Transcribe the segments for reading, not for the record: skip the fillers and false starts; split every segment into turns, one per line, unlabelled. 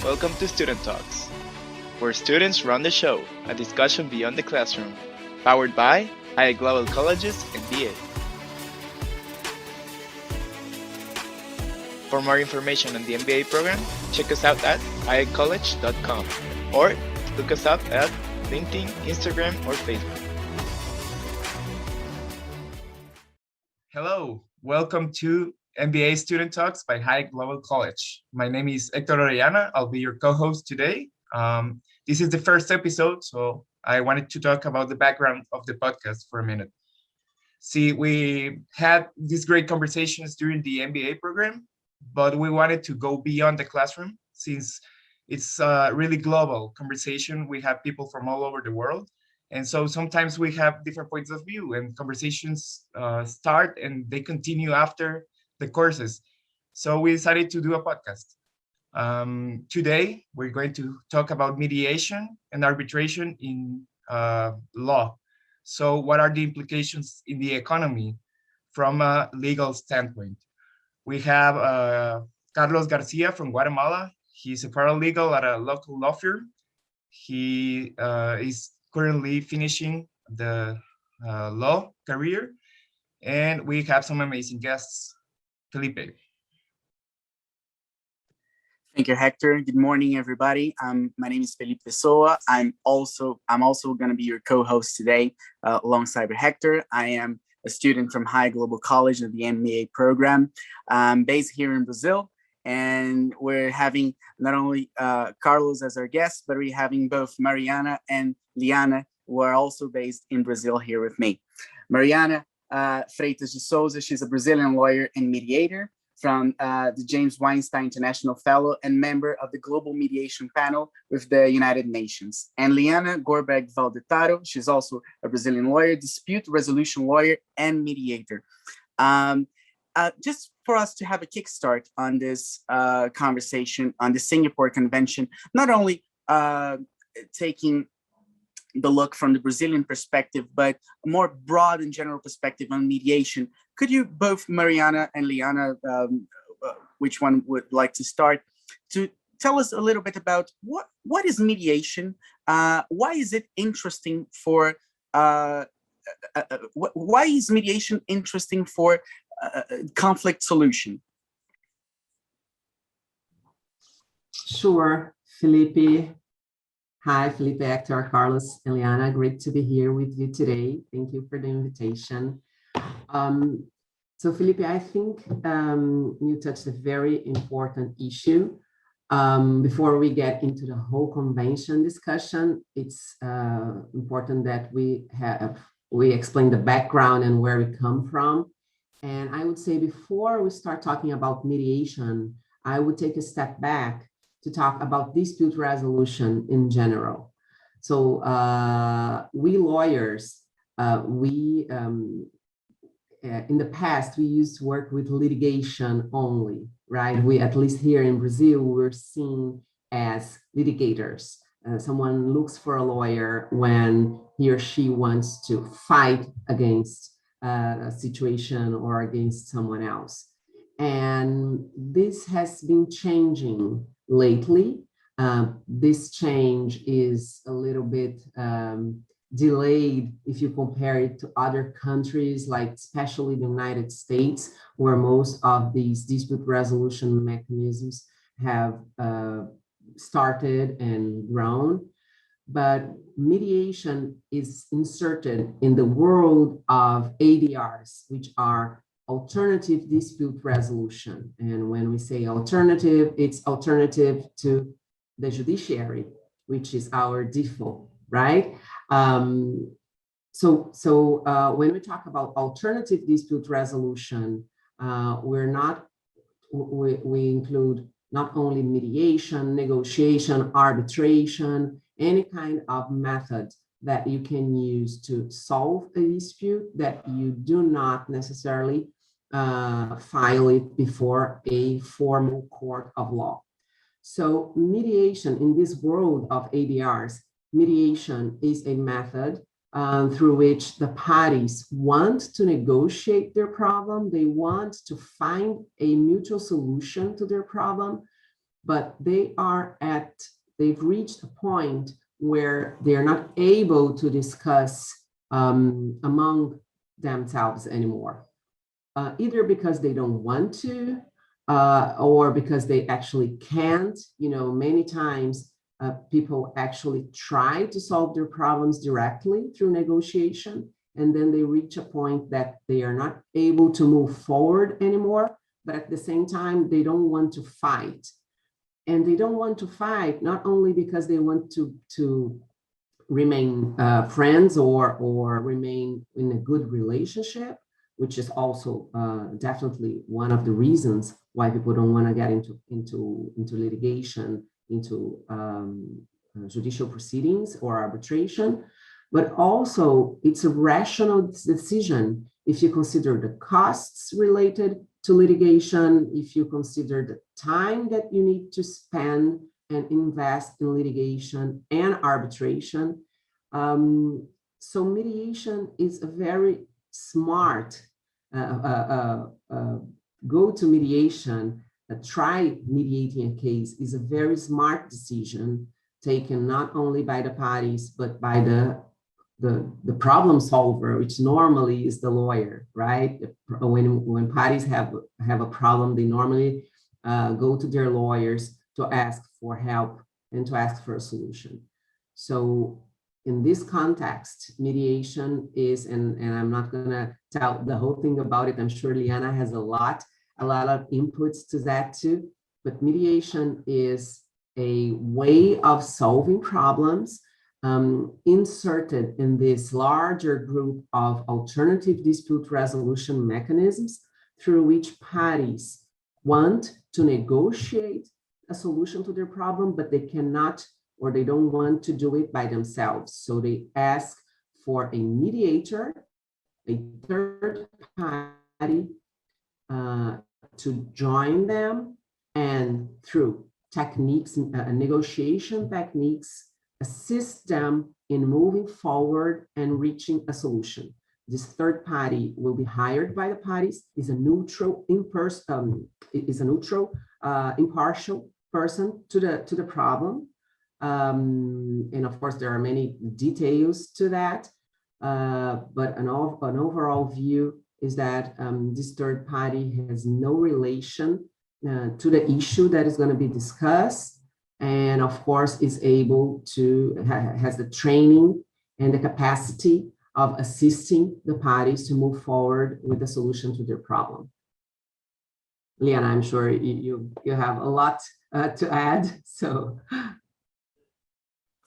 Welcome to Student Talks, where students run the show, a discussion beyond the classroom, powered by Hayek Global MBA. For more information on the MBA program, check us out at hayekcollege.com or look us up at LinkedIn, Instagram, or Facebook. Hello, welcome to MBA Student Talks by Hayek Global College. My name is Liana. I'll be your co-host today. This is the first episode, so I wanted to talk about the background of the podcast for a minute. See, we had these great conversations during the MBA program, but we wanted to go beyond the classroom since it's a really global conversation. We have people from all over the world. And so sometimes we have different points of view and conversations start and they continue after the courses. So we decided to do a podcast. Today, we're going to talk about mediation and arbitration in law. So what are the implications in the economy from a legal standpoint? We have Carlos Garcia from Guatemala. He's a paralegal at a local law firm. He is currently finishing the law career. And we have some amazing guests. Felipe.
Thank you, Hector. Good morning, everybody. My name is Felipe Souza. I'm also going to be your co-host today alongside with Hector. I am a student from Hayek Global College of the MBA program, based here in Brazil. And we're having not only Carlos as our guest, but we're having both Mariana and Liana, who are also based in Brazil here with me. Mariana Freitas de Souza, she's a Brazilian lawyer and mediator from the James Weinstein International Fellow and member of the Global Mediation Panel with the United Nations. And Liana Gorberg Valdetaro, she's also a Brazilian lawyer, dispute resolution lawyer, and mediator. Just for us to have a kickstart on this conversation on the Singapore Convention, not only taking the look from the Brazilian perspective, but a more broad and general perspective on mediation. Could you both, Mariana and Liana, which one would like to start, to tell us a little bit about what is mediation? Why is it interesting for, why is mediation interesting for conflict solution?
Sure, Felipe. Hi, Felipe, Hector, Carlos, and Liana. Great to be here with you today. Thank you for the invitation. So, Felipe, I think you touched a very important issue. Before we get into the whole convention discussion, it's important that we explain the background and where we come from. And I would say before we start talking about mediation, I would take a step back to talk about dispute resolution in general. So we lawyers, in the past, we used to work with litigation only, right? We, at least here in Brazil, we're seen as litigators. Someone looks for a lawyer when he or she wants to fight against a situation or against someone else. And this has been changing lately. This change is a little bit delayed if you compare it to other countries, like especially the United States, where most of these dispute resolution mechanisms have started and grown. But mediation is inserted in the world of ADRs, which are alternative dispute resolution. And when we say alternative, it's alternative to the judiciary, which is our default, right? So when we talk about alternative dispute resolution, we include not only mediation, negotiation, arbitration, any kind of method that you can use to solve a dispute that you do not necessarily file it before a formal court of law. So mediation in this world of ADRs, mediation is a method through which the parties want to negotiate their problem. They want to find a mutual solution to their problem, but they've reached a point where they're not able to discuss among themselves anymore, either because they don't want to, or because they actually can't. Many times people actually try to solve their problems directly through negotiation, and then they reach a point that they are not able to move forward anymore, but at the same time, they don't want to fight. And they don't want to fight not only because they want to remain friends or remain in a good relationship, which is also definitely one of the reasons why people don't want to get into litigation, into judicial proceedings or arbitration, but also it's a rational decision if you consider the costs related to litigation, if you consider the time that you need to spend and invest in litigation and arbitration. So mediation is a very smart go to mediation, try mediating a case is a very smart decision taken not only by the parties, but by the problem solver, which normally is the lawyer, right? When parties have a problem, they normally go to their lawyers to ask for help and to ask for a solution. So in this context, mediation is, and I'm not gonna tell the whole thing about it. I'm sure Liana has a lot of inputs to that too, but mediation is a way of solving problems inserted in this larger group of alternative dispute resolution mechanisms through which parties want to negotiate a solution to their problem, but they cannot or they don't want to do it by themselves. So they ask for a mediator, a third party, to join them, and through techniques, negotiation techniques, assist them in moving forward and reaching a solution. This third party will be hired by the parties, is a neutral, impartial person to the problem. And of course, there are many details to that, but an overall view is that this third party has no relation to the issue that is going to be discussed, and of course is able to, has the training and the capacity of assisting the parties to move forward with a solution to their problem. Liana, I'm sure you have a lot to add, so.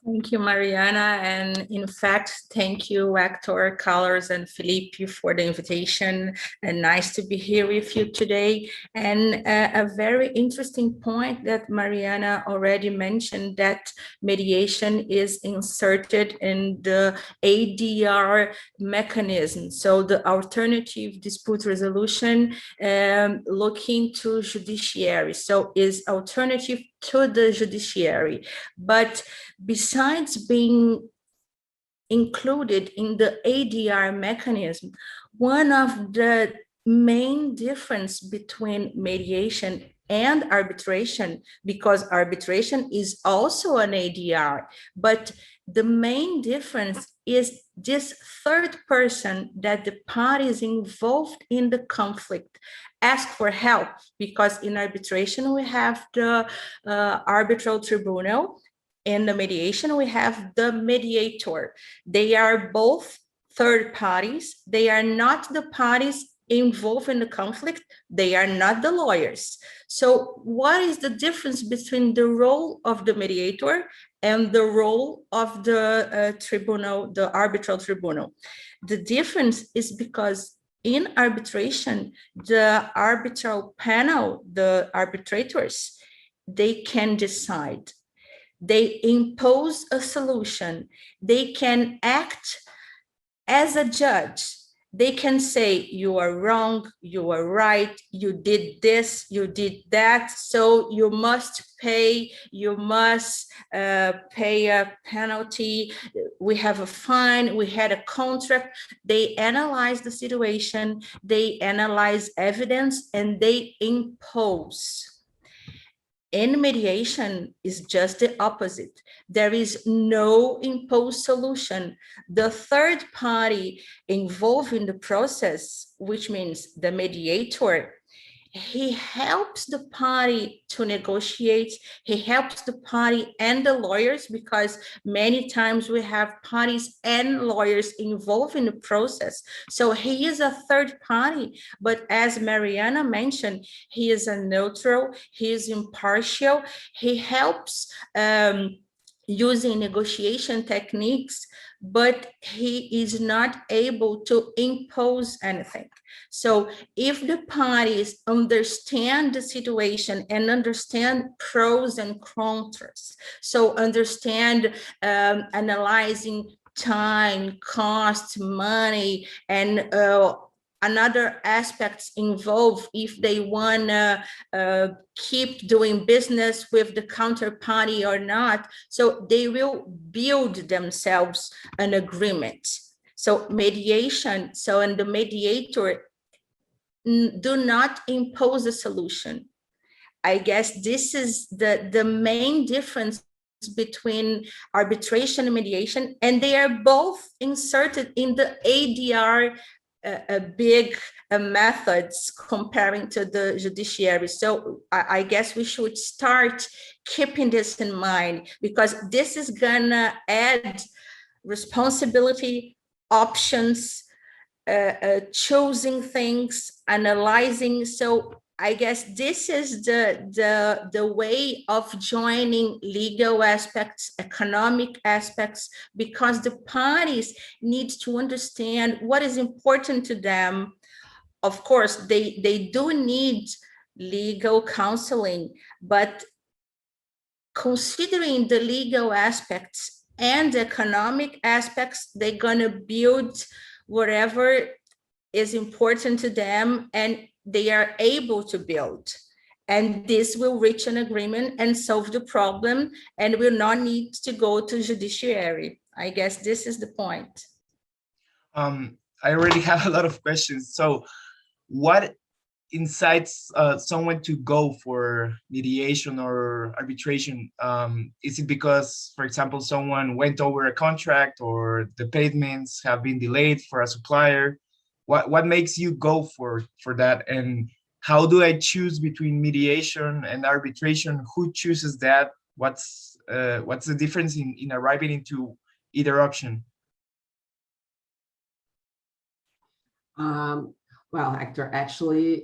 Thank you, Mariana. And in fact, thank you, Hector, Carlos, and Felipe for the invitation. And nice to be here with you today. And a very interesting point that Mariana already mentioned, that mediation is inserted in the ADR mechanism. So the alternative dispute resolution looking to judiciary. So is alternative to the judiciary. But besides being included in the ADR mechanism, one of the main difference between mediation and arbitration, because arbitration is also an ADR, but the main difference is this third person that the parties involved in the conflict ask for help, because in arbitration we have the arbitral tribunal. In the mediation, we have the mediator. They are both third parties. They are not the parties involved in the conflict. They are not the lawyers. So what is the difference between the role of the mediator and the role of the tribunal, the arbitral tribunal? The difference is because in arbitration, the arbitral panel, the arbitrators, they can decide. They impose a solution. They can act as a judge. They can say, you are wrong, you are right, you did this, you did that, so you must pay, you must pay a penalty, we have a fine, we had a contract. They analyze the situation, they analyze evidence, and they impose. In mediation is just the opposite. There is no imposed solution. The third party involved in the process, which means the mediator, he helps the party to negotiate. He helps the party and the lawyers, because many times we have parties and lawyers involved in the process. So he is a third party, but as Mariana mentioned, he is a neutral, he is impartial, he helps using negotiation techniques, but he is not able to impose anything. So if the parties understand the situation and understand pros and contras, so understand analyzing time, cost, money, and another aspects involved if they want to keep doing business with the counterparty or not. So they will build themselves an agreement. So mediation, and the mediator do not impose a solution. I guess this is the main difference between arbitration and mediation, and they are both inserted in the ADR big methods comparing to the judiciary. So I guess we should start keeping this in mind, because this is gonna add responsibility, options, choosing things, analyzing. So I guess this is the way of joining legal aspects, economic aspects, because the parties need to understand what is important to them. Of course, they do need legal counseling, but considering the legal aspects and the economic aspects, they're gonna build whatever is important to them, and they are able to build. And this will reach an agreement and solve the problem, and will not need to go to judiciary. I guess this is the point.
I already have a lot of questions. So what incites someone to go for mediation or arbitration? Is it because, for example, someone went over a contract, or the payments have been delayed for a supplier? What makes you go for that? And how do I choose between mediation and arbitration? Who chooses that? What's the difference in arriving into either option?
Well, Hector, actually,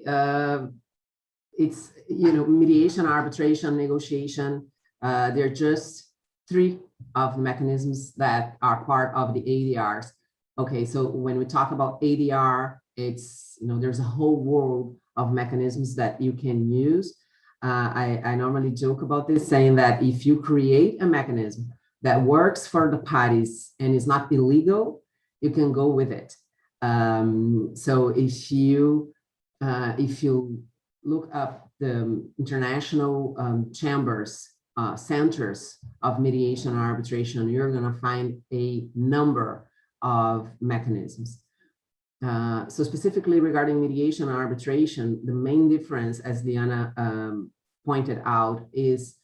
it's, mediation, arbitration, negotiation, they're just three of the mechanisms that are part of the ADRs. Okay, so when we talk about ADR, it's, there's a whole world of mechanisms that you can use. I normally joke about this, saying that if you create a mechanism that works for the parties and is not illegal, you can go with it. So if you look up the international chambers, centers of mediation and arbitration, you're going to find a number of mechanisms. So specifically regarding mediation and arbitration, the main difference, as Liana pointed out, is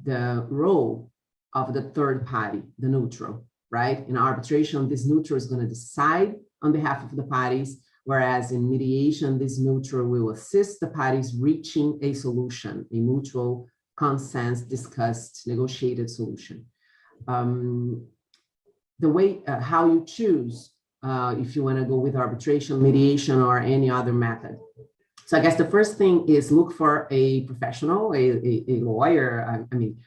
the role of the third party, the neutral, right? In arbitration, this neutral is going to decide on behalf of the parties, whereas in mediation, this neutral will assist the parties reaching a solution, a mutual consent, discussed, negotiated solution. The way, how you choose if you want to go with arbitration, mediation, or any other method. So I guess the first thing is look for a professional, a lawyer. I mean,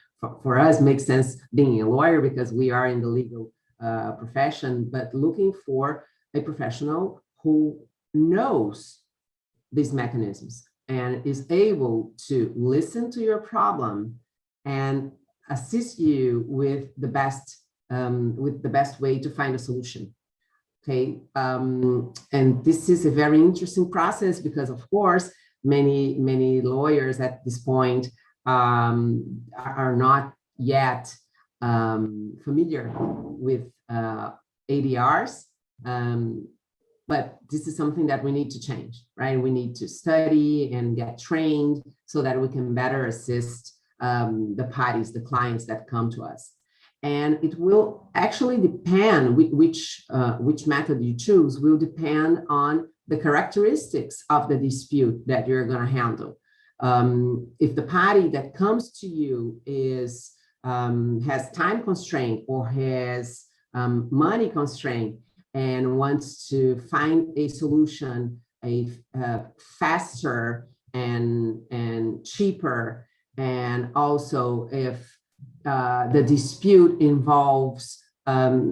for us, makes sense being a lawyer because we are in the legal profession, but looking for a professional who knows these mechanisms and is able to listen to your problem and assist you with the best way to find a solution. Okay, and this is a very interesting process because, of course, many lawyers at this point are not yet familiar with ADRs, but this is something that we need to change, right? We need to study and get trained so that we can better assist the parties, the clients that come to us. And it will actually depend which method you choose will depend on the characteristics of the dispute that you're going to handle. If the party that comes to you is has time constraint or has money constraint and wants to find a solution, a faster and cheaper, and also if the dispute involves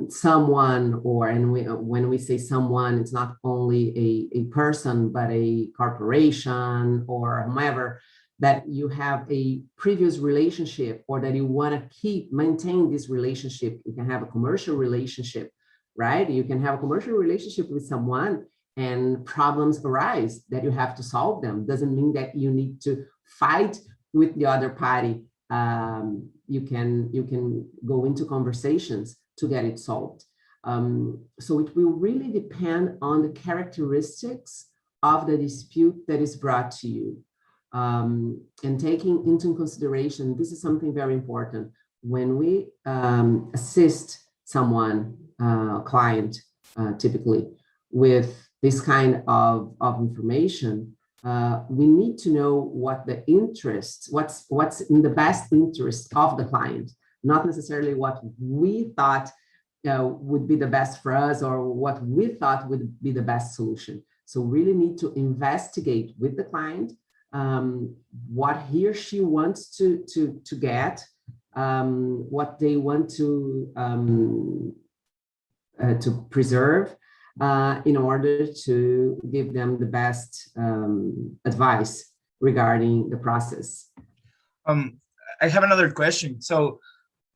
someone, or when we say someone, it's not only a person, but a corporation or whomever, that you have a previous relationship or that you want to maintain this relationship. You can have a commercial relationship, right? You can have a commercial relationship with someone and problems arise that you have to solve them. Doesn't mean that you need to fight with the other party. You can go into conversations to get it solved. So it will really depend on the characteristics of the dispute that is brought to you. And taking into consideration, this is something very important. When we assist someone, client, typically, with this kind of information, we need to know what the interests, what's in the best interest of the client, not necessarily what we thought would be the best for us or what we thought would be the best solution. So really need to investigate with the client what he or she wants to get, what they want to preserve, in order to give them the best advice regarding the process.
I have another question. So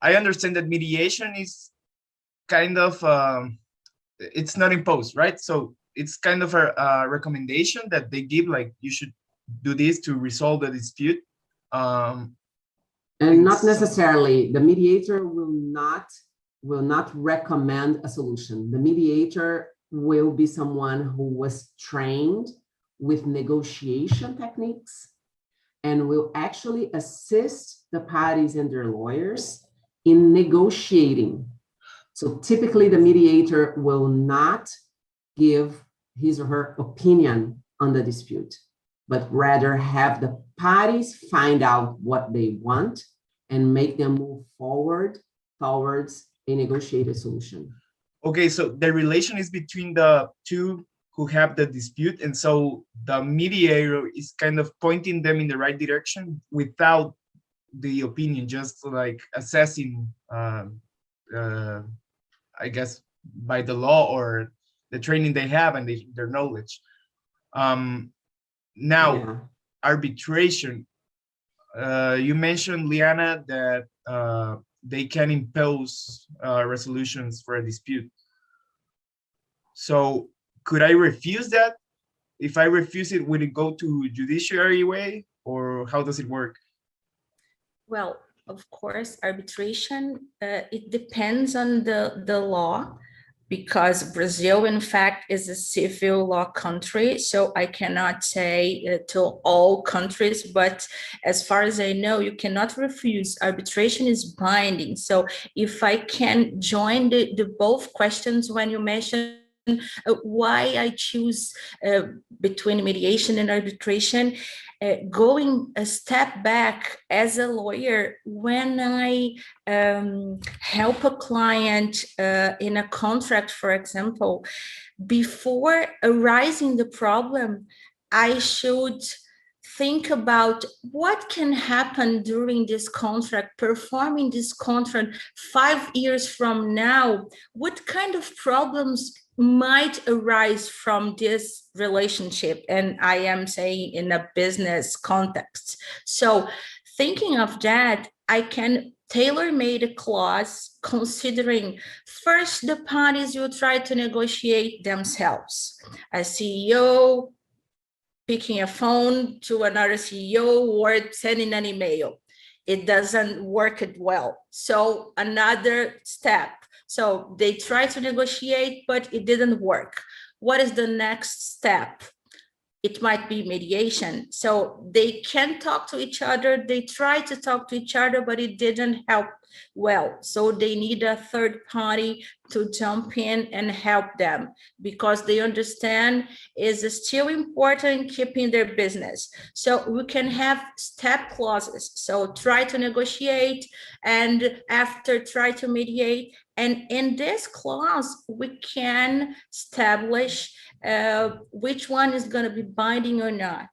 I understand that mediation is kind of, it's not imposed, right? So it's kind of a recommendation that they give, like you should do this to resolve the dispute.
And not necessarily. The mediator will not recommend a solution. The mediator will be someone who was trained with negotiation techniques and will actually assist the parties and their lawyers in negotiating. So typically the mediator will not give his or her opinion on the dispute, but rather have the parties find out what they want and make them move forward towards a negotiated solution.
Okay, so the relation is between the two who have the dispute, and so the mediator is kind of pointing them in the right direction without the opinion, just like assessing, I guess, by the law or the training they have and their knowledge. Now, arbitration. You mentioned, Liana, that they can impose resolutions for a dispute. So could I refuse that? If I refuse it, would it go to judiciary way, or how does it work?
Well, of course, arbitration, it depends on the law, because Brazil, in fact, is a civil law country. So I cannot say to all countries, but as far as I know, you cannot refuse. Arbitration is binding. So if I can join the both questions when you mentioned why I choose between mediation and arbitration, going a step back as a lawyer, when I help a client in a contract, for example, before arising the problem, I should think about what can happen during this contract, performing this contract 5 years from now, what kind of problems might arise from this relationship. And I am saying in a business context. So thinking of that, I can tailor-made a clause considering first the parties will try to negotiate themselves. A CEO picking a phone to another CEO or sending an email. It doesn't work it well. So another step. So they tried to negotiate, but it didn't work. What is the next step? it might be mediation. So they can talk to each other. They try to talk to each other, but it didn't help well. So they need a third party to jump in and help them, because they understand is still important in keeping their business. So we can have step clauses. So try to negotiate, and after try to mediate. And in this clause, we can establish which one is going to be binding or not.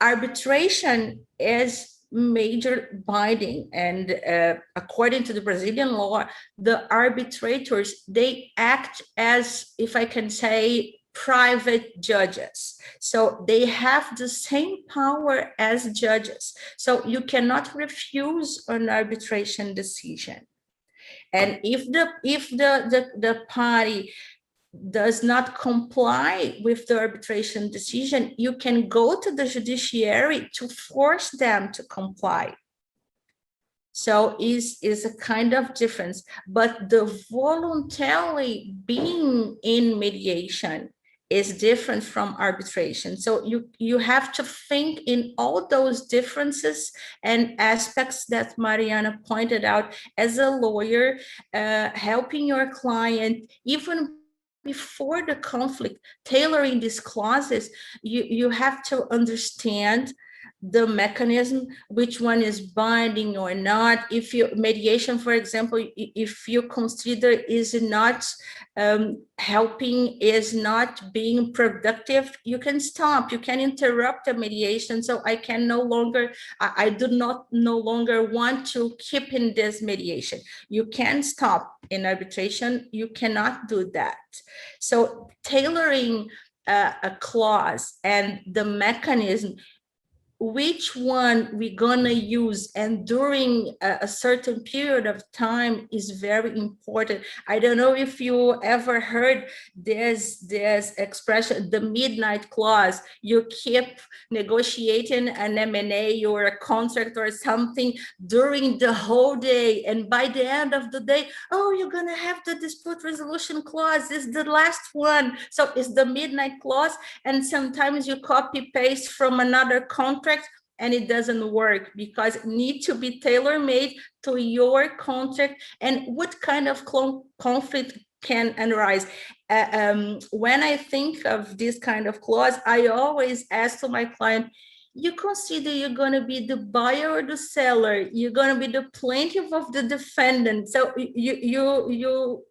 Arbitration is major binding, and according to the Brazilian law, the arbitrators, they act as, if I can say, private judges. So they have the same power as judges. So you cannot refuse an arbitration decision. And if the party does not comply with the arbitration decision, you can go to the judiciary to force them to comply. So is a kind of difference, but the voluntarily being in mediation is different from arbitration. So you have to think in all those differences and aspects that Mariana pointed out as a lawyer, helping your client, even before the conflict, tailoring these clauses. You have to understand the mechanism, which one is binding or not. If you mediation, for example, if you consider is not helping, is not being productive, you can stop, you can interrupt the mediation. So I can no longer, I do not no longer want to keep in this mediation. You can stop. In arbitration, you cannot do that. So tailoring a clause and the mechanism, which one we're gonna use and during a certain period of time is very important. I don't know if you ever heard this expression, the midnight clause. You keep negotiating an M&A or a contract or something during the whole day, and by the end of the day, oh, you're gonna have the dispute resolution clause, is the last one. So it's the midnight clause, and sometimes you copy paste from another contract and it doesn't work, because it needs to be tailor-made to your contract and what kind of conflict can arise. When I think of this kind of clause, I always ask to my client, you consider you're going to be the buyer or the seller? You're going to be the plaintiff of the defendant? So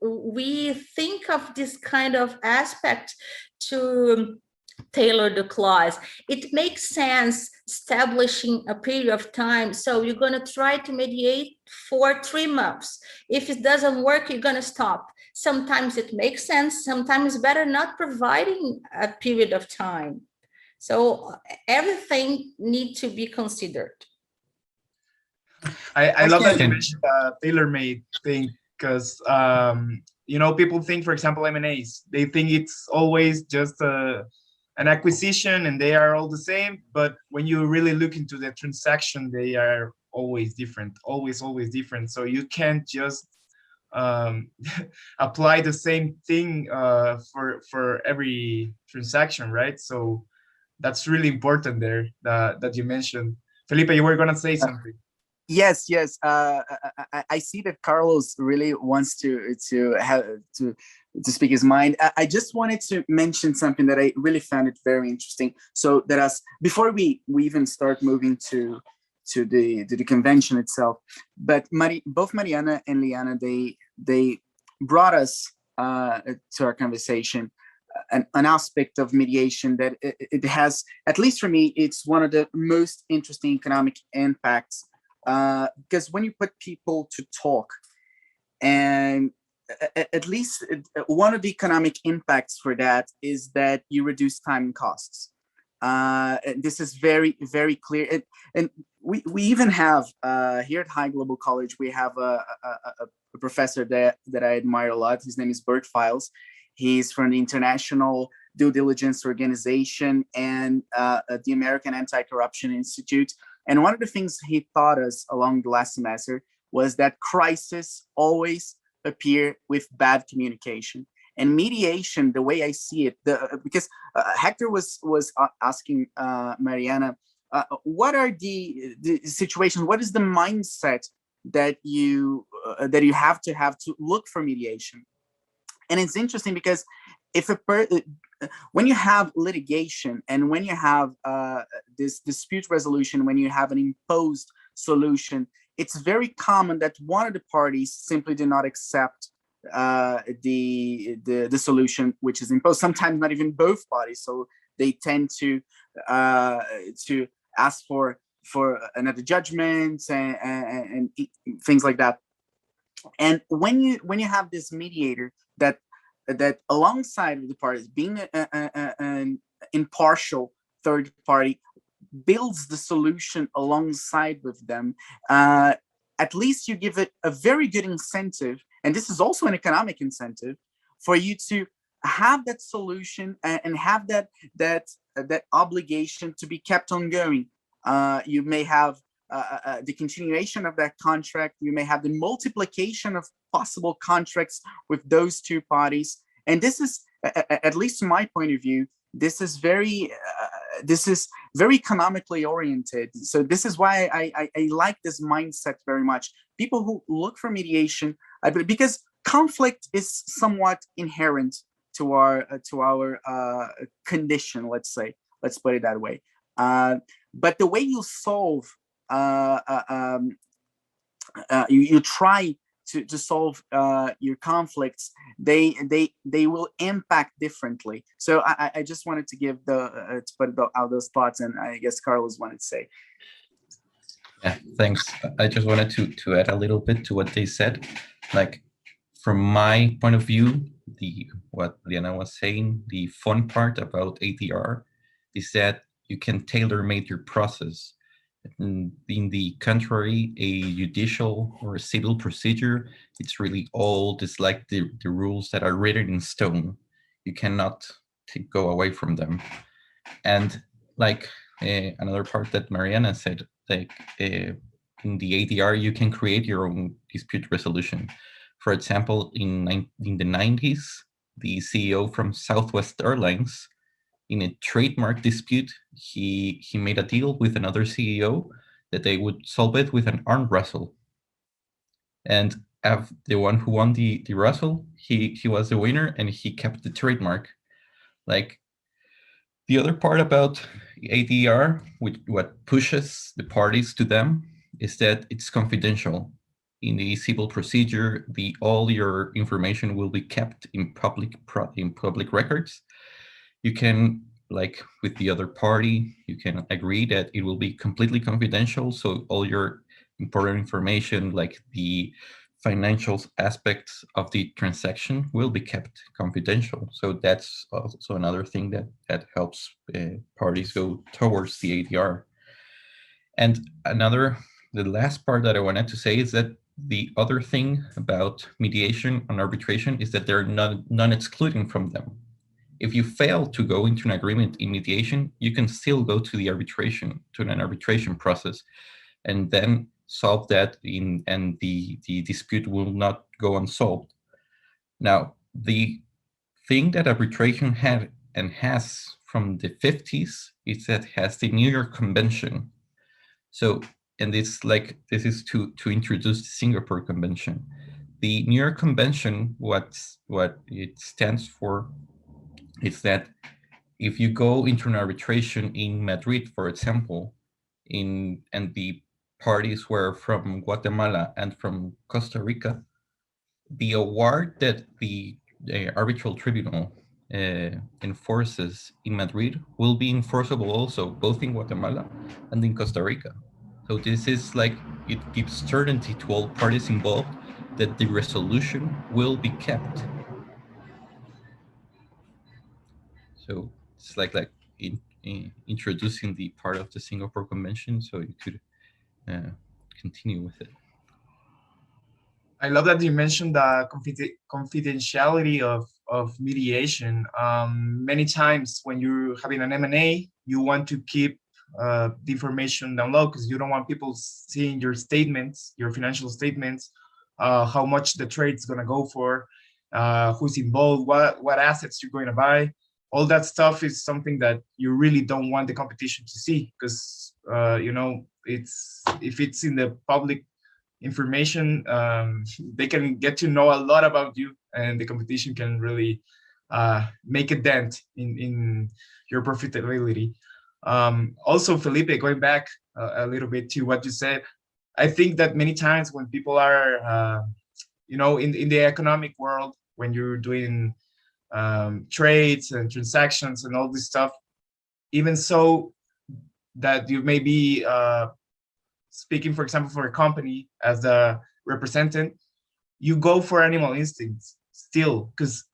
we think of this kind of aspect to tailor the clause. It makes sense establishing a period of time. So you're going to try to mediate for 3 months. If it doesn't work, you're going to stop. Sometimes it makes sense. Sometimes better not providing a period of time. So everything needs to be considered.
I love that you mentioned the tailor-made thing, because you know, people think, for example, M&As, they think it's always just an acquisition and they are all the same, but when you really look into the transaction, they are always different, always different. So you can't just apply the same thing for every transaction, right? So that's really important there that you mentioned. Felipe, you were gonna say something.
Yes. I see that Carlos really wants to speak his mind. I just wanted to mention something that I really found it very interesting. So that before we even start moving to the convention itself, but both Mariana and Liana, they brought us to our conversation an aspect of mediation that it has, at least for me, it's one of the most interesting economic impacts. Because when you put people to talk, and at least one of the economic impacts for that is that you reduce time and costs. This is very, very clear. And we even have, here at Hayek Global College, we have a professor that I admire a lot. His name is Bert Files. He's from the International Due Diligence Organization and the American Anti-Corruption Institute. And one of the things he taught us along the last semester was that crises always appear with bad communication. And mediation, the way I see it, because Hector was asking Mariana, what are the situations? What is the mindset that you have to look for mediation? And it's interesting because if when you have litigation and when you have this dispute resolution, when you have an imposed solution, it's very common that one of the parties simply do not accept the solution which is imposed. Sometimes not even both parties, so they tend to ask for another judgment and things like that. And when you have this mediator that alongside of the parties, being an impartial third party, builds the solution alongside with them, at least you give it a very good incentive, and this is also an economic incentive, for you to have that solution and have that obligation to be kept ongoing. You may have the continuation of that contract. You may have the multiplication of possible contracts with those two parties. And this is, at least from my point of view, this is very economically oriented. So this is why I like this mindset very much. People who look for mediation, because conflict is somewhat inherent to our condition, let's put it that way. But the way you solve, you try to solve your conflicts, they will impact differently. So I just wanted to give to put out those thoughts, and I guess Carlos wanted to say.
Yeah, thanks. I just wanted to add a little bit to what they said. Like, from my point of view, what Liana was saying, the fun part about ADR is that you can tailor-make your process. In the contrary, a judicial or a civil procedure, it's really old. It's like the rules that are written in stone. You cannot go away from them. And like another part that Mariana said, like in the ADR, you can create your own dispute resolution. For example, in the 90s, the CEO from Southwest Airlines, in a trademark dispute, he made a deal with another CEO that they would solve it with an arm wrestle. And the one who won the wrestle, he was the winner, and he kept the trademark. Like, the other part about ADR, what pushes the parties to them, is that it's confidential. In the civil procedure, all your information will be kept in public records. You can, like with the other party, you can agree that it will be completely confidential. So all your important information, like the financial aspects of the transaction, will be kept confidential. So that's also another thing that helps parties go towards the ADR. And the last part that I wanted to say is that the other thing about mediation and arbitration is that they're non-excluding from them. If you fail to go into an agreement in mediation, you can still go to an arbitration process, and then solve that and the dispute will not go unsolved. Now, the thing that arbitration had and has from the 50s is that it has the New York Convention. So, and this is to introduce the Singapore Convention. The New York Convention, what it stands for, is that if you go into an arbitration in Madrid, for example, and the parties were from Guatemala and from Costa Rica, the award that the arbitral tribunal enforces in Madrid will be enforceable also both in Guatemala and in Costa Rica. So this is like, it gives certainty to all parties involved that the resolution will be kept. So it's like introducing the part of the Singapore Convention, so you could continue with it.
I love that you mentioned the confidentiality of mediation. Many times when you're having an M&A, you want to keep the information down low because you don't want people seeing your statements, your financial statements, how much the trade's going to go for. who's involved, what assets you're going to buy. All that stuff is something that you really don't want the competition to see, because if it's in the public information, they can get to know a lot about you, and the competition can really make a dent in your profitability. Also, Felipe, going back a little bit to what you said, I think that many times when people are, in the economic world, when you're doing trades and transactions and all this stuff, even so that you may be speaking, for example, for a company as a representative, you go for animal instincts still, because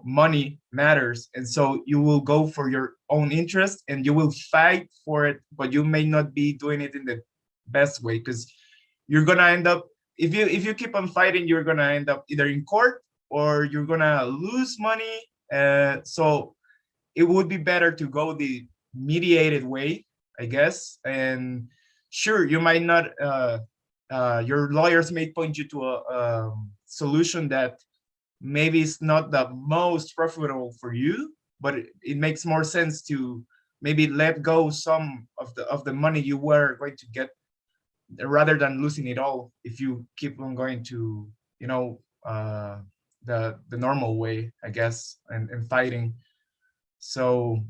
money matters, and so you will go for your own interest and you will fight for it, but you may not be doing it in the best way, because you're gonna end up, if you keep on fighting, you're gonna end up either in court or you're gonna lose money. So it would be better to go the mediated way, I guess. And sure, you might not, your lawyers may point you to a solution that maybe is not the most profitable for you, but it makes more sense to maybe let go some of the money you were going to get, rather than losing it all if you keep on going to the normal way, I guess, and fighting. So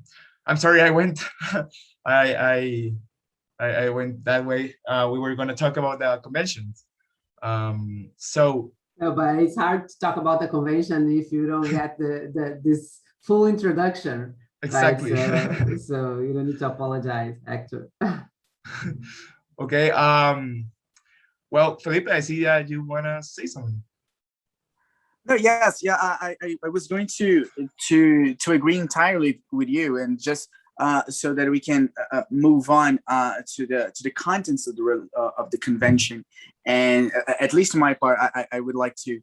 I'm sorry I went I went that way. We were going to talk about the conventions.
No, but it's hard to talk about the convention if you don't get this full introduction.
Exactly.
Right? So you don't need to apologize, Hector.
Okay. Well, Felipe, I see that you want to say something.
No, yes, yeah. I was going to agree entirely with you, and just so that we can move on to the contents of the convention. And at least on my part, I would like to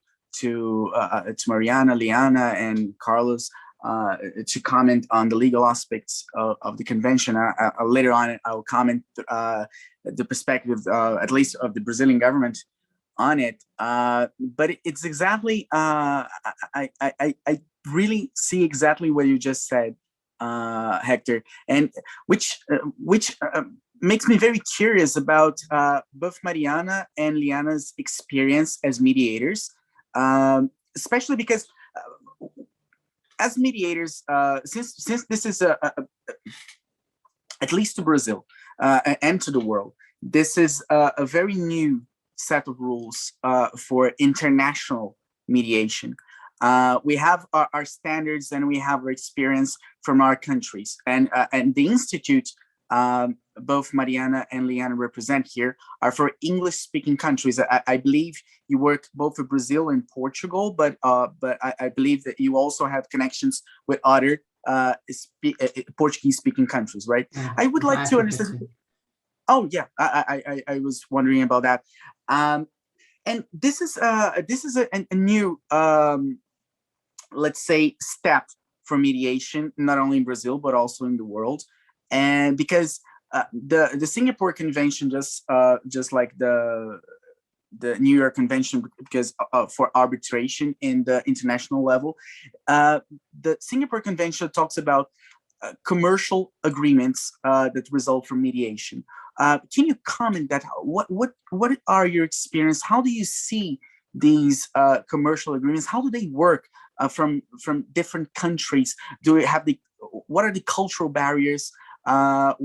Mariana, Liana, and Carlos to comment on the legal aspects of the convention. Later on, I will comment the perspective, at least of the Brazilian government, on it. But it's exactly, I really see exactly what you just said, Hector, and which makes me very curious about both Mariana and Liana's experience as mediators, especially because as mediators, since this is at least to Brazil and to the world, this is a very new set of rules for international mediation. We have our standards and we have our experience from our countries, and the institute both Mariana and Liana represent here are for English-speaking countries. I believe you work both for Brazil and Portugal, but I believe that you also have connections with other Portuguese-speaking countries, right?
Yeah,
I would like to understand. Oh yeah, I was wondering about that. And this is a new let's say step for mediation, not only in Brazil but also in the world. And because the Singapore Convention, just like the New York Convention, because for arbitration in the international level, the Singapore Convention talks about commercial agreements that result from mediation. Can you comment that? What are your experience? How do you see these commercial agreements? How do they work from different countries? What are the cultural barriers? How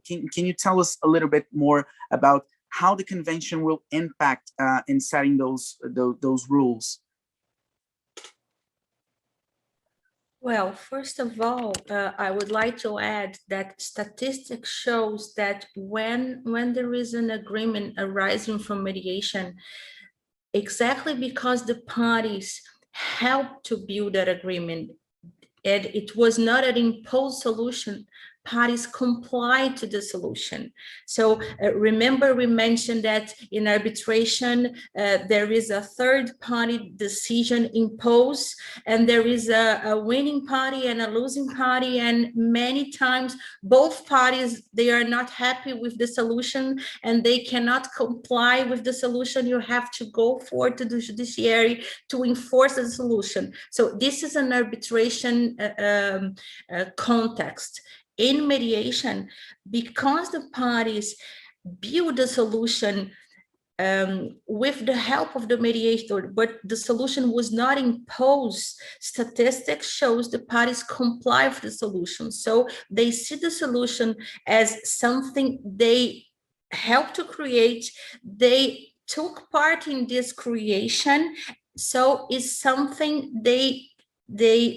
can you tell us a little bit more about how the convention will impact in setting those rules?
Well, first of all, I would like to add that statistics shows that when there is an agreement arising from mediation, exactly because the parties helped to build that agreement, and it was not an imposed solution parties comply to the solution. So remember, we mentioned that in arbitration, there is a third party decision imposed, and there is a winning party and a losing party, and many times both parties, they are not happy with the solution and they cannot comply with the solution. You have to go forward to the judiciary to enforce the solution. So this is an arbitration context. In mediation, because the parties build a solution with the help of the mediator, but the solution was not imposed, statistics shows the parties comply with the solution. So they see the solution as something they helped to create, they took part in this creation, so it's something they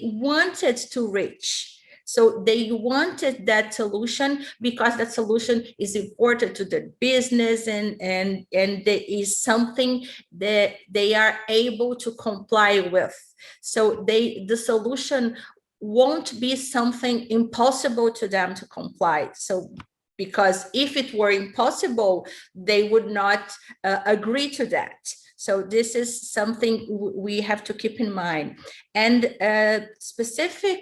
wanted to reach. So they wanted that solution because that solution is important to their business, and there is something that they are able to comply with. So the solution won't be something impossible to them to comply. So because if it were impossible, they would not agree to that. So this is something we have to keep in mind. And specific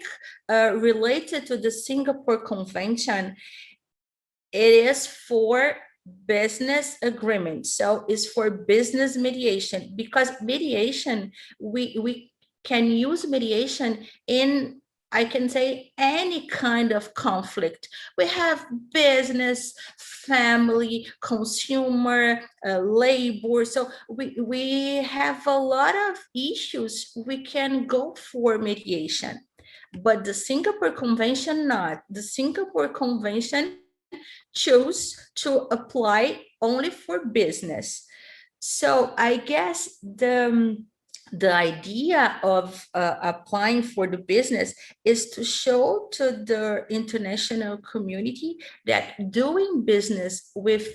related to the Singapore Convention, it is for business agreement. So it's for business mediation, because mediation, we can use mediation in, I can say, any kind of conflict. We have business, family, consumer, labor. So we have a lot of issues we can go for mediation. But the Singapore Convention not. The Singapore Convention chose to apply only for business. So I guess the idea of applying for the business is to show to the international community that doing business with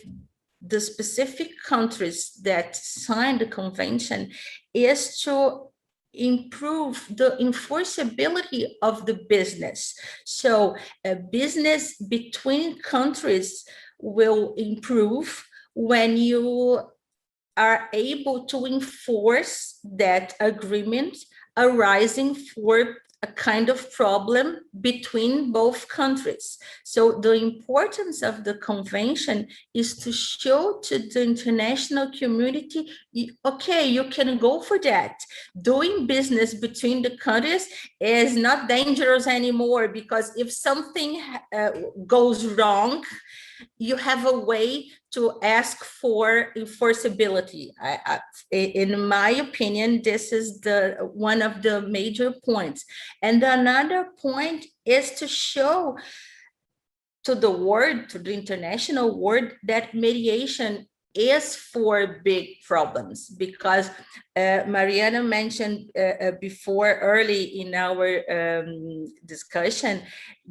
the specific countries that signed the convention is to improve the enforceability of the business. So business between countries will improve when you are able to enforce that agreement arising for a kind of problem between both countries. So the importance of the convention is to show to the international community, okay, you can go for that. Doing business between the countries is not dangerous anymore, because if something goes wrong, you have a way to ask for enforceability. In my opinion, this is one of the major points. And another point is to show to the world, to the international world, that mediation is for big problems, because Mariana mentioned before, early in our discussion,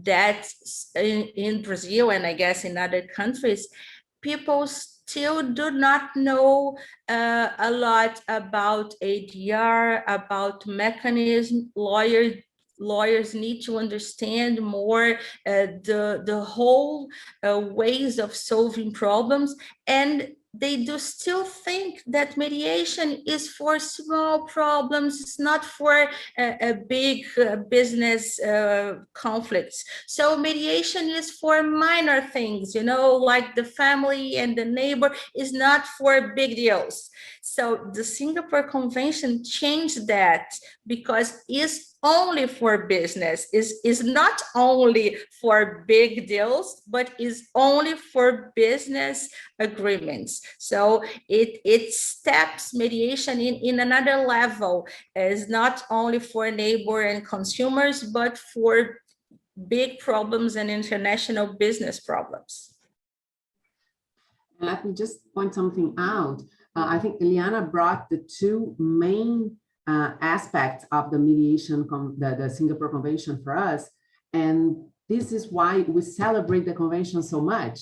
that in Brazil, and I guess in other countries, people still do not know a lot about ADR, about mechanism. Lawyers need to understand more the whole ways of solving problems, and they do still think that mediation is for small problems. It's not for a big business conflicts. So mediation is for minor things, like the family and the neighbor, is not for big deals. So the Singapore Convention changed that, because it's only for business, is not only for big deals, but is only for business agreements. So it steps mediation in another level. It's not only for neighbor and consumers, but for big problems and international business problems.
Let me just point something out. I think Liana brought the two main aspects of the mediation, the Singapore Convention for us. And this is why we celebrate the convention so much.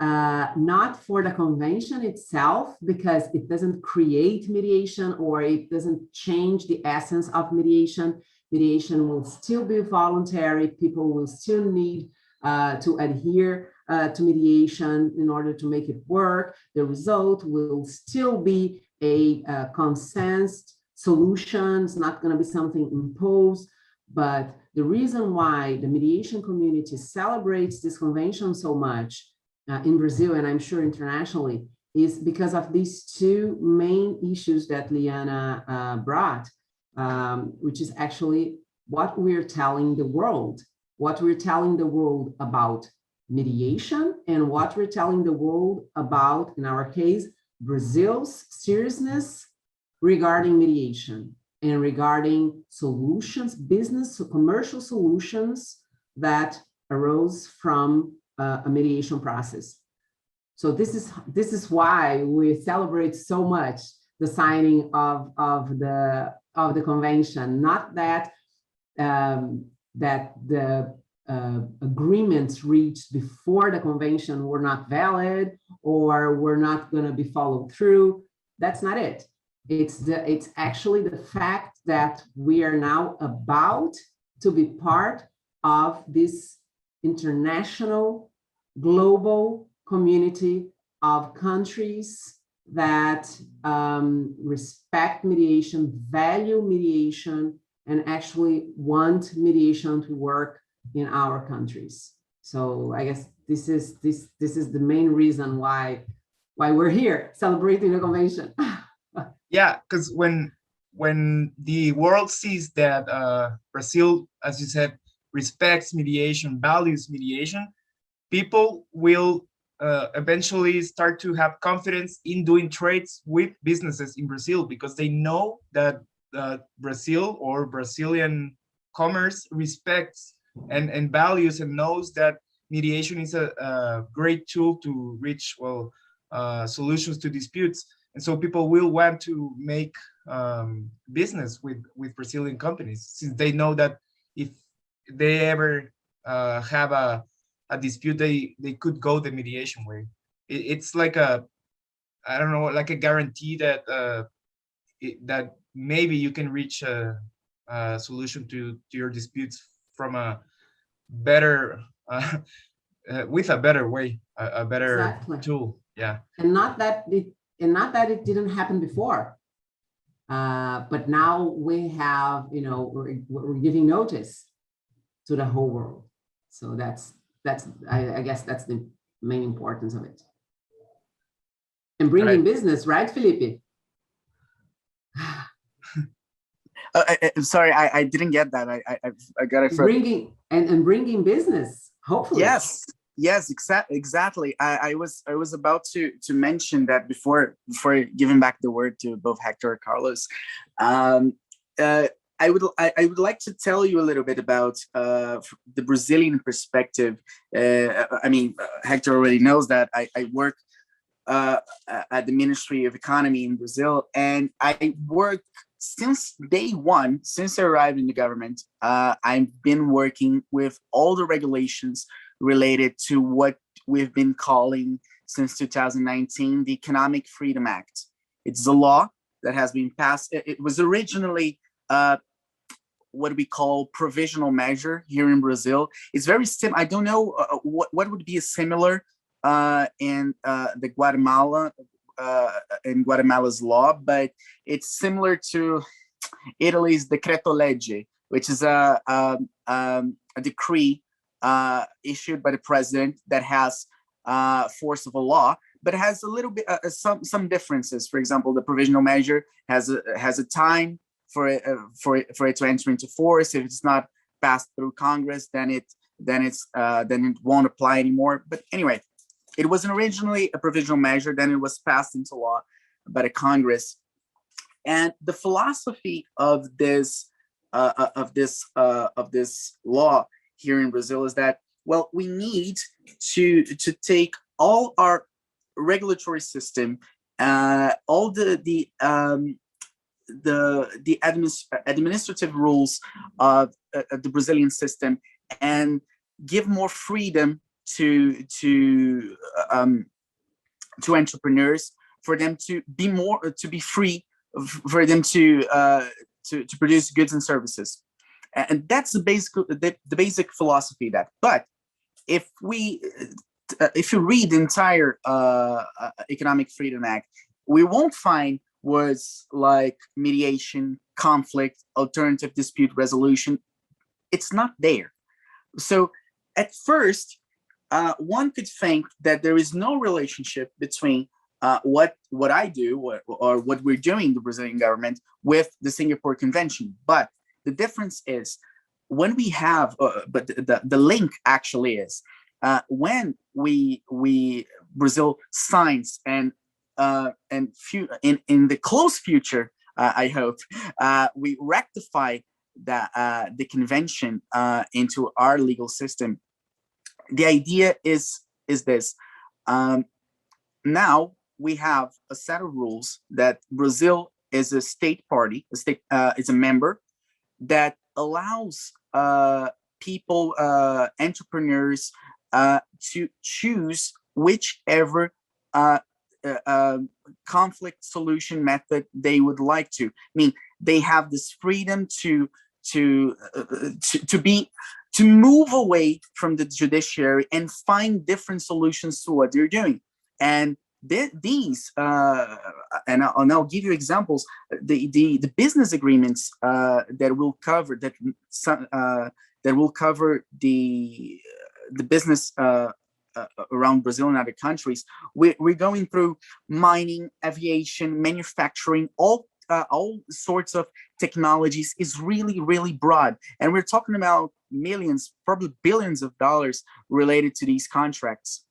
Not for the convention itself, because it doesn't create mediation, or it doesn't change the essence of mediation. Mediation will still be voluntary. People will still need to adhere to mediation in order to make it work. The result will still be a consensus solution. It's not going to be something imposed. But the reason why the mediation community celebrates this convention so much in Brazil, and I'm sure internationally, is because of these two main issues that Liana brought, which is actually what we're telling the world, about mediation, and what we're telling the world about, in our case, Brazil's seriousness regarding mediation and regarding solutions, business, commercial solutions that arose from a mediation process. So this is why we celebrate so much the signing of the convention. Not that that the agreements reached before the convention were not valid or were not going to be followed through. That's not it. It's actually the fact that we are now about to be part of this international, global community of countries that respect mediation, value mediation, and actually want mediation to work in our countries. So I guess this is the main reason why we're here celebrating the convention.
Yeah, because when the world sees that Brazil, as you said, respects mediation, values mediation, people will eventually start to have confidence in doing trades with businesses in Brazil, because they know that Brazil or Brazilian commerce respects and values and knows that mediation is a great tool to reach solutions to disputes. And so people will want to make business with Brazilian companies, since they know that if they ever have a dispute, they could go the mediation way. It's like I don't know, like a guarantee that that maybe you can reach a solution to your disputes from a better with a better way, a better
Exactly.
tool. Yeah.
And not that it didn't happen before, but now we have, we're giving notice to the whole world. So I guess that's the main importance of it. And bringing business, right, Felipe?
I'm sorry, I didn't get that. I got it from
bringing business, hopefully.
Yes, exactly. I was about to mention that before giving back the word to both Hector and Carlos. I would like to tell you a little bit about the Brazilian perspective. Hector already knows that I work at the Ministry of Economy in Brazil, and I work since day one, since I arrived in the government. I've been working with all the regulations related to what we've been calling since 2019 the Economic Freedom Act. It's a law that has been passed. It was originally what we call provisional measure here in Brazil. It's very similar. I don't know what would be a similar in the Guatemala's law, but it's similar to Italy's Decreto Legge, which is a decree issued by the president that has force of a law, but it has a little bit some differences. For example, the provisional measure has a time for it to enter into force. If it's not passed through Congress, then it won't apply anymore. But anyway, it wasn't originally a provisional measure. Then it was passed into law by the Congress. And the philosophy of this law here in Brazil is that, well, we need to take all our regulatory system, all the administrative rules of the Brazilian system, and give more freedom to entrepreneurs, for them to be free, for them to produce goods and services. And that's the basic philosophy of that. But if you read the entire Economic Freedom Act, we won't find words like mediation, conflict, alternative dispute resolution. It's not there. So at first, one could think that there is no relationship between what I do or what we're doing, the Brazilian government, with the Singapore Convention. But the difference is when we have, but the link actually is when Brazil signs and in the close future, I hope, we rectify the convention into our legal system. The idea is this. Now we have a set of rules that Brazil is a state party, is a member that allows people, entrepreneurs, to choose whichever conflict solution method they would like to. I mean, they have this freedom to move away from the judiciary and find different solutions to what they're doing. And these, and I'll give you examples. The business agreements that will cover the business around Brazil and other countries. We're going through mining, aviation, manufacturing, all sorts of technologies is really, really broad. And we're talking about millions, probably billions of dollars related to these contracts.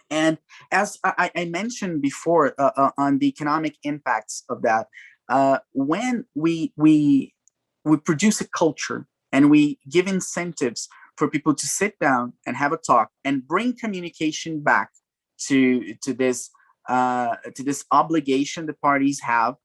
And as I mentioned before on the economic impacts of that, when we produce a culture and we give incentives for people to sit down and have a talk and bring communication back to this obligation the parties have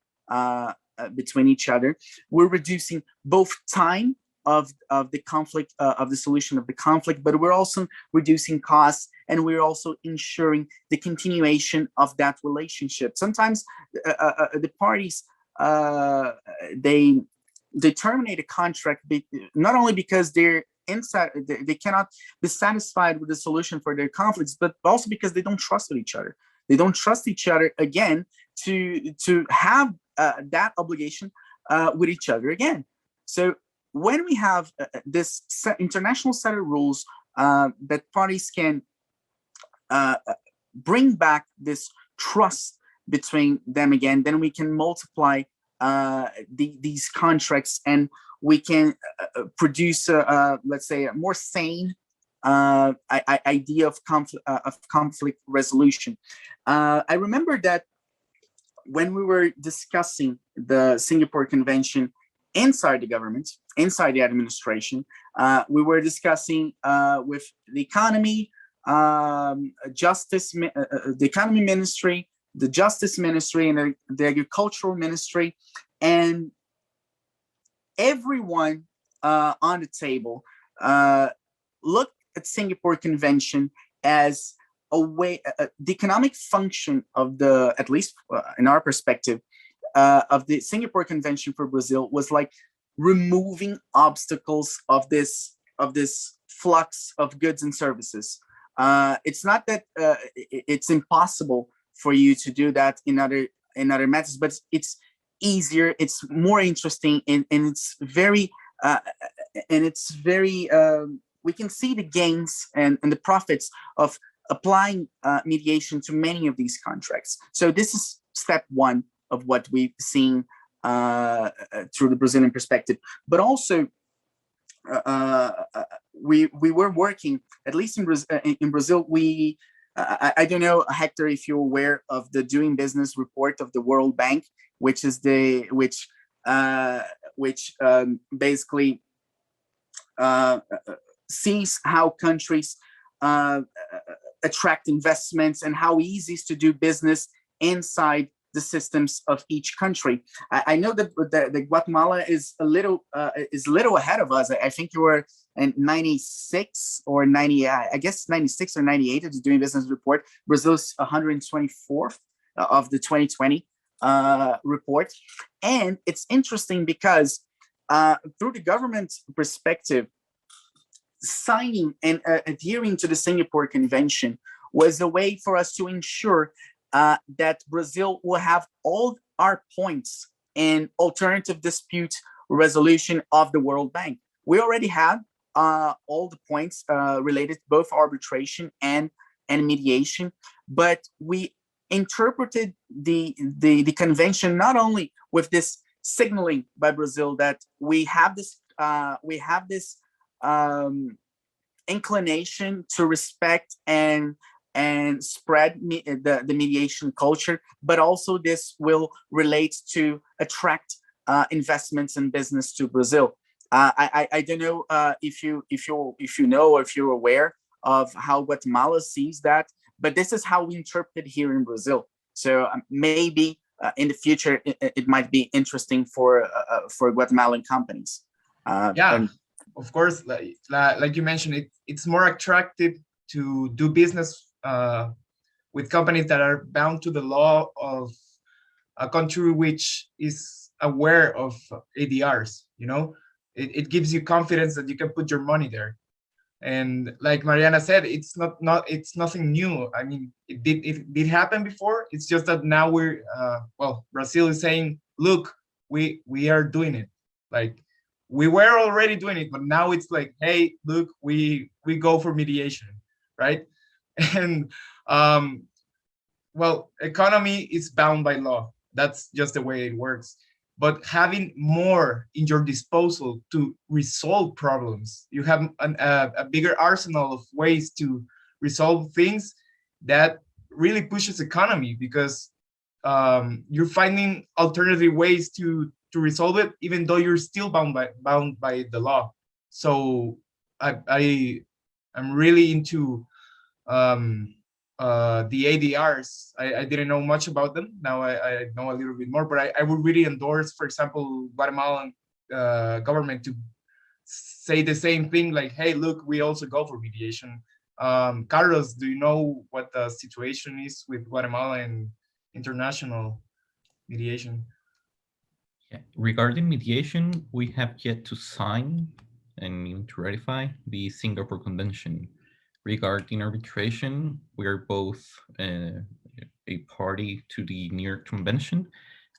between each other, we're reducing both time of the conflict, of the solution of the conflict, but we're also reducing costs, and we're also ensuring the continuation of that relationship. Sometimes the parties, they terminate a contract not only because they cannot be satisfied with the solution for their conflicts, but also because they don't trust each other. They don't trust each other again to have that obligation with each other again. So when we have this international set of rules that parties can bring back this trust between them again, then we can multiply these contracts, and we can produce, let's say, a more sane idea of conflict resolution. I remember that when we were discussing the Singapore Convention inside the government, inside the administration, we were discussing with the economy, justice, the economy ministry, the justice ministry, and the agricultural ministry, and everyone on the table looked at Singapore Convention as a way, the economic function of the, at least in our perspective, of the Singapore Convention for Brazil was like removing obstacles of this flux of goods and services. It's not that it's impossible for you to do that in other methods, but it's easier, it's more interesting, and it's very we can see the gains and the profits of applying mediation to many of these contracts. So this is step one of what we've seen through the Brazilian perspective. But also, we were working, at least in Brazil, I don't know, Hector, if you're aware of the Doing Business report of the World Bank, which is basically sees how countries attract investments and how easy it is to do business inside the systems of each country. I know that the Guatemala is a little ahead of us. I think you were in 96 or 90, I guess 96 or 98 of the Doing Business report. Brazil's 124th of the 2020 report. And it's interesting because through the government's perspective, signing and adhering to the Singapore Convention was a way for us to ensure that Brazil will have all our points in alternative dispute resolution of the World Bank. We already have all the points related to both arbitration and mediation, but we interpreted the convention not only with this signaling by Brazil that we have this inclination to respect and spread the mediation culture, but also this will relate to attract investments and business to Brazil. I don't know if you know or if you're aware of how Guatemala sees that, but this is how we interpret it here in Brazil. So maybe in the future it might be interesting for Guatemalan companies.
Yeah, of course, like you mentioned, it's more attractive to do business with companies that are bound to the law of a country which is aware of ADRs. You know, it gives you confidence that you can put your money there. And like Mariana said, it's nothing new. I mean, it did happen before. It's just that now we're Brazil is saying, look, we are doing it. Like, we were already doing it, but now it's like, hey, look, we go for mediation, right? And economy is bound by law. That's just the way it works. But having more in your disposal to resolve problems, you have a bigger arsenal of ways to resolve things. That really pushes economy, because you're finding alternative ways to resolve it, even though you're still bound by the law. So I'm really into the ADRs. I didn't know much about them. Now I know a little bit more, but I would really endorse, for example, Guatemalan government to say the same thing, like, hey, look, we also go for mediation. Carlos, do you know what the situation is with Guatemala and international mediation?
Yeah. Regarding mediation, we have yet to sign and even to ratify the Singapore Convention. Regarding arbitration, we are both a party to the New York Convention,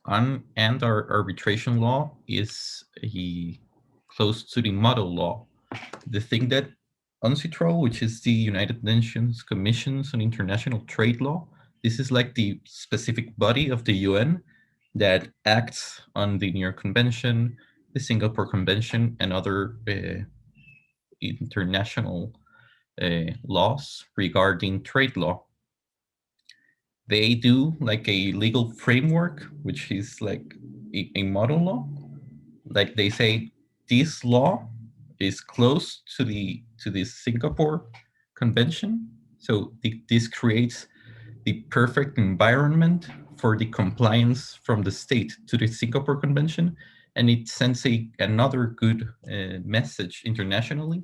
and our arbitration law is close to the model law. The thing that UNCITRAL, which is the United Nations Commissions on International Trade Law, this is like the specific body of the UN that acts on the New York Convention, the Singapore Convention, and other international laws regarding trade law. They do like a legal framework, which is like a model law. Like they say, this law is close to the Singapore Convention. So this creates the perfect environment for the compliance from the state to the Singapore Convention, and it sends another good message internationally,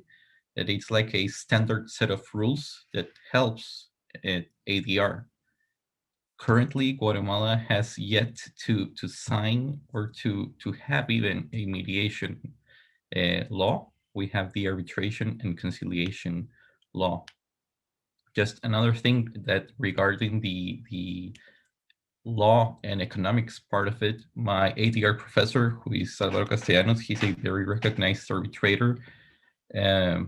that it's like a standard set of rules that helps ADR. Currently, Guatemala has yet to sign or to have even a mediation law. We have the arbitration and conciliation law. Just another thing that regarding the law and economics part of it, my ADR professor, who is Salvador Castellanos, he's a very recognized arbitrator,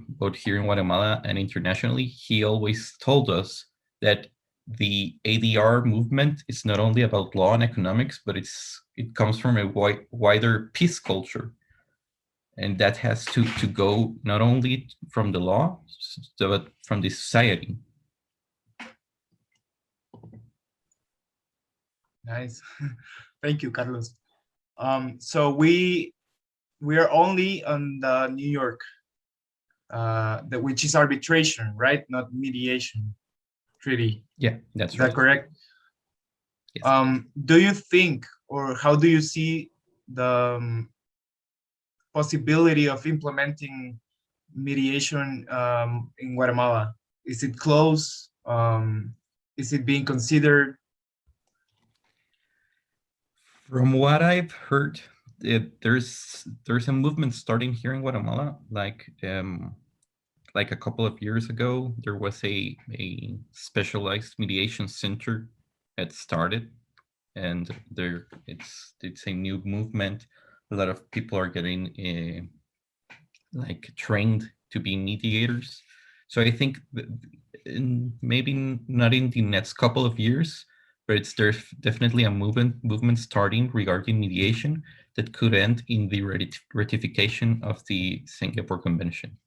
both here in Guatemala and internationally. He always told us that the ADR movement is not only about law and economics, but it comes from a wider peace culture. And that has to go not only from the law, but from the society.
Nice. Thank you, Carlos. So we are only on the New York, which is arbitration, right? Not mediation treaty.
Yeah, that's
right. Is
right.
that correct?
Yes.
Do you think, or how do you see the possibility of implementing mediation in Guatemala? Is it close? Is it being considered?
From what I've heard, there's a movement starting here in Guatemala. Like like a couple of years ago, there was a specialized mediation center that started, and it's a new movement. A lot of people are getting like trained to be mediators. So I think maybe not in the next couple of years, but there's definitely a movement starting regarding mediation that could end in the ratification of the Singapore Convention.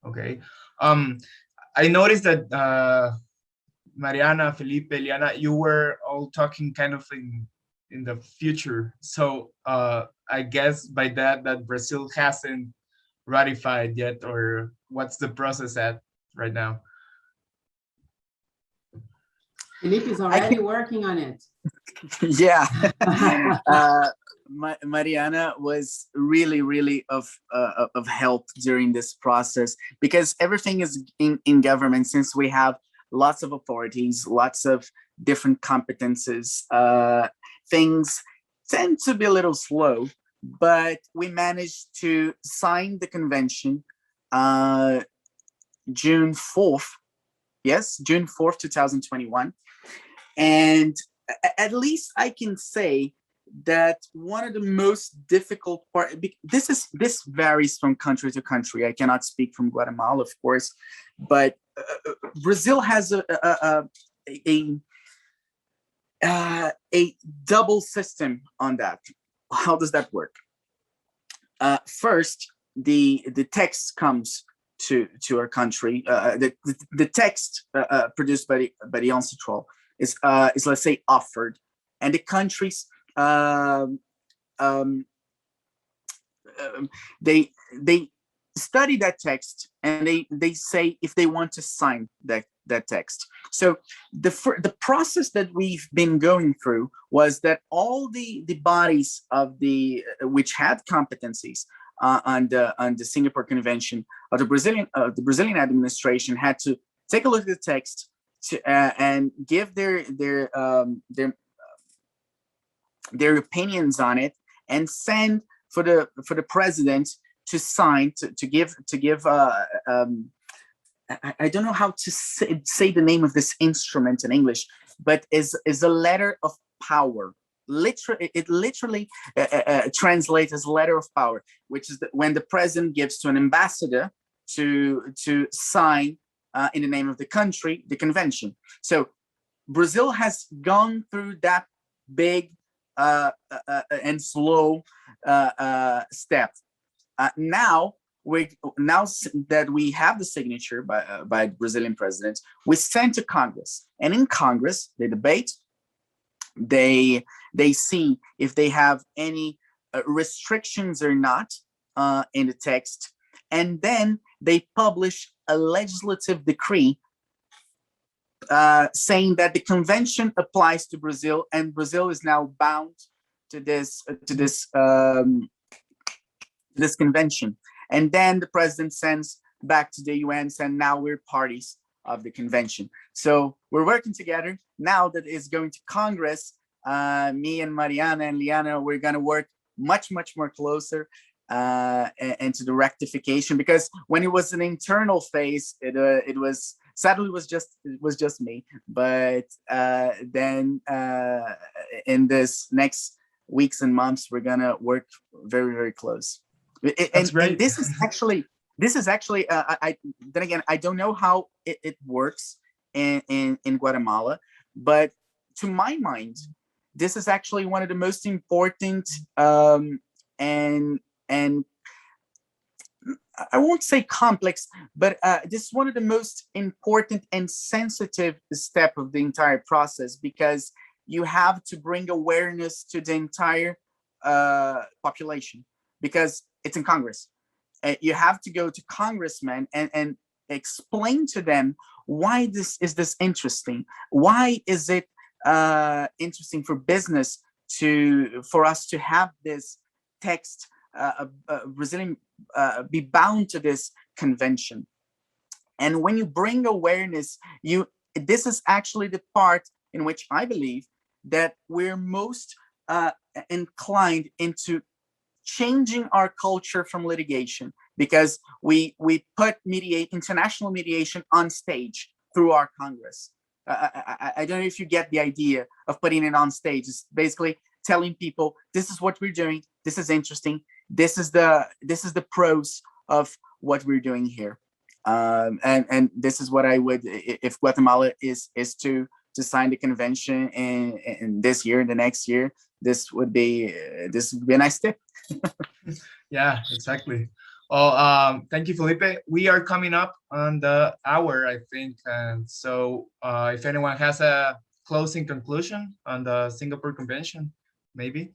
Okay. I noticed that Mariana, Felipe, Liana, you were all talking kind of in the future. So I guess by that Brazil hasn't ratified yet, or what's the process at right now?
Felipe is already working on it.
Yeah. Mariana was really of help during this process, because everything is in government. Since we have lots of authorities, lots of different competences, things tend to be a little slow, but we managed to sign the convention June 4th. Yes, June 4th, 2021. And at least I can say that one of the most difficult part, this varies from country to country. I cannot speak from Guatemala, of course, but Brazil has a double system on that. How does that work? First, the text comes to our country. The text produced by the Incites is let's say offered, and the countries they study that text, and they say if they want to sign that text. So the process that we've been going through was that all the bodies of which had competencies on the Singapore Convention, or the Brazilian administration, had to take a look at the text and give their opinions on it, and send for the president to sign, to give I don't know how to say the name of this instrument in English, but is a letter of power. It literally translates as letter of power, which is when the president gives to an ambassador to sign in the name of the country, the convention. So Brazil has gone through that big and slow step. Now that we have the signature by the Brazilian president, we send to Congress, and in Congress they debate. They see if they have any restrictions or not in the text, and then they publish a legislative decree saying that the convention applies to Brazil, and Brazil is now bound to this convention. And then the president sends back to the UN, and now we're parties of the convention. So we're working together. Now that it's going to Congress, me and Mariana and Liana, we're going to work much more closer into the rectification, because when it was an internal phase, it was sadly it was just me. But then in this next weeks and months, we're gonna work very close.
That's great.
And this is actually then again, I don't know how it works in Guatemala, but to my mind, this is actually one of the most important and I won't say complex, but this is one of the most important and sensitive step of the entire process, because you have to bring awareness to the entire population, because it's in Congress. You have to go to congressmen and explain to them why this is interesting. Why is it interesting for business for us to have this text Brazilian be bound to this convention? And when you bring awareness, this is actually the part in which I believe that we're most inclined into changing our culture from litigation, because we put international mediation on stage through our Congress. I don't know if you get the idea of putting it on stage. It's basically telling people, this is what we're doing. This is interesting. This is the pros of what we're doing here. And this is what I would, if Guatemala is to sign the convention in this year, the next year, this would be a nice step.
Yeah, exactly. Well, thank you, Felipe. We are coming up on the hour, I think. And so if anyone has a closing conclusion on the Singapore Convention, maybe,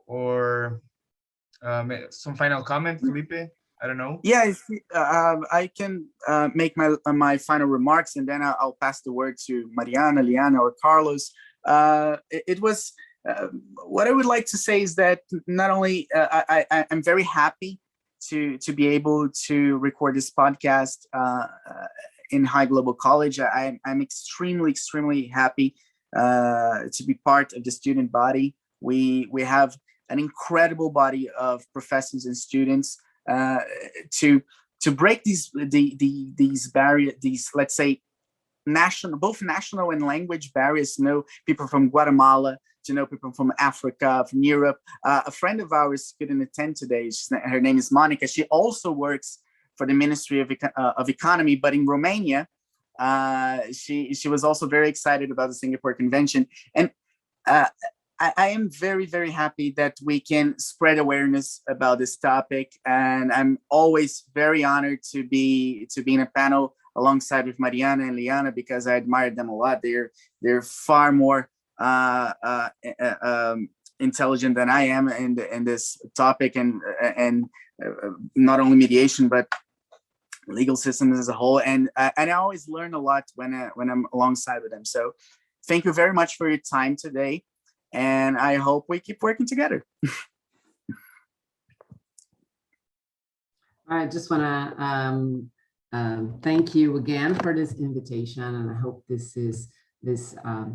or some final comment, Felipe? I don't know.
Yeah, I can make my final remarks, and then I'll pass the word to Mariana, Liana, or Carlos. It was what I would like to say is that not only I'm very happy to be able to record this podcast in Hayek Global College. I'm extremely happy to be part of the student body. We have an incredible body of professors and students to break these barriers, these, let's say, both national and language barriers. To know people from Guatemala, to know people from Africa, from Europe. A friend of ours couldn't attend today. Her name is Monica. She also works for the Ministry of Economy, but in Romania. She was also very excited about the Singapore Convention, and I am very happy that we can spread awareness about this topic, and I'm always very honored to be in a panel alongside with Mariana and Liana, because I admire them a lot. They're far more intelligent than I am in this topic, and not only mediation but legal systems as a whole. And I always learn a lot when I'm alongside with them. So thank you very much for your time today, and I hope we keep working together.
I just want to thank you again for this invitation, and I hope this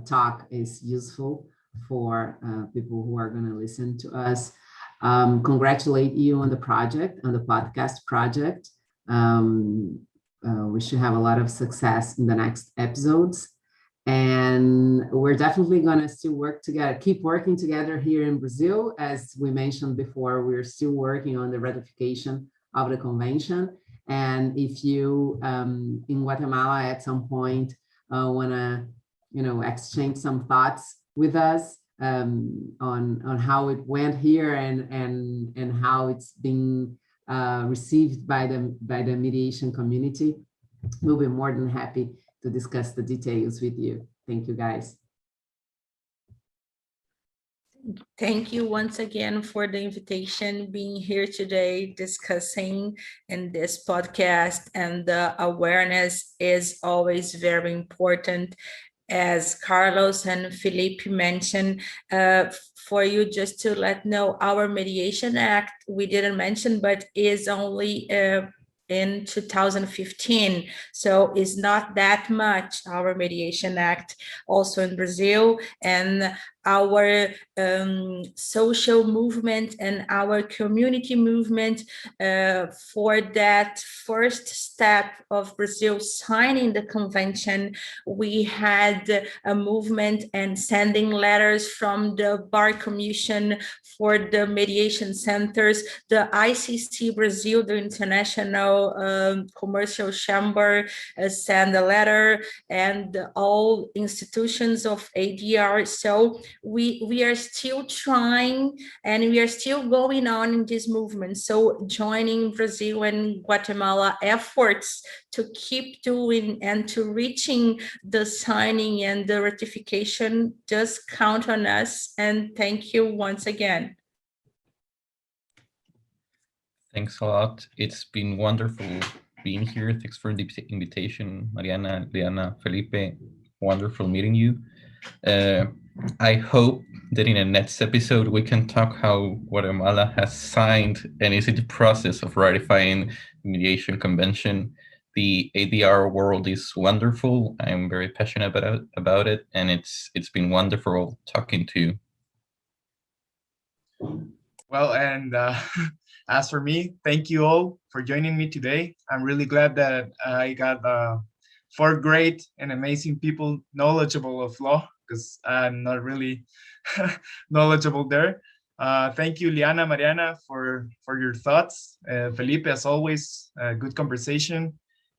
talk is useful for people who are going to listen to us. Congratulate you on the project, on the podcast project. We should have a lot of success in the next episodes, and we're definitely going to still work together, keep working together here in Brazil. As we mentioned before, we're still working on the ratification of the convention. And if you in Guatemala at some point want to exchange some thoughts with us on how it went here and how it's being received by the mediation community, we'll be more than happy to discuss the details with you. Thank you, guys.
Thank you once again for the invitation, being here today, discussing in this podcast, and the awareness is always very important. As Carlos and Felipe mentioned, for you just to let know, our Mediation Act, we didn't mention, but is only in 2015, so it's not that much, our Mediation Act, also in Brazil. And our social movement and our community movement for that first step of Brazil signing the convention, we had a movement and sending letters from the Bar Commission for the mediation centers, the ICC Brazil, the International Commercial Chamber, sent a letter, and all institutions of ADR. So we are still trying, and we are still going on in this movement. So joining Brazil and Guatemala efforts to keep doing and to reaching the signing and the ratification, just count on us. And thank you once again.
Thanks a lot. It's been wonderful being here. Thanks for the invitation, Mariana, Liana, Felipe. Wonderful meeting you. I hope that in the next episode we can talk how Guatemala has signed and is in the process of ratifying the Mediation Convention. The ADR world is wonderful. I'm very passionate about it, and it's been wonderful talking to you.
Well, and as for me, thank you all for joining me today. I'm really glad that I got 4 great and amazing people knowledgeable of law, because I'm not really knowledgeable there. Thank you, Liana, Mariana, for your thoughts. Felipe, as always, good conversation.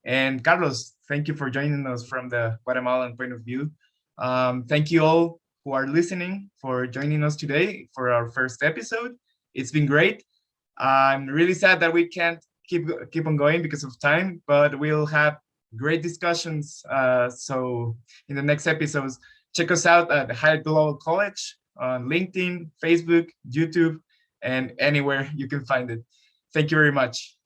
And Carlos, thank you for joining us from the Guatemalan point of view. Thank you all who are listening for joining us today for our first episode. It's been great. I'm really sad that we can't keep on going because of time, but we'll have great discussions. So in the next episodes, check us out at Hayek Global College on LinkedIn, Facebook, YouTube, and anywhere you can find it. Thank you very much.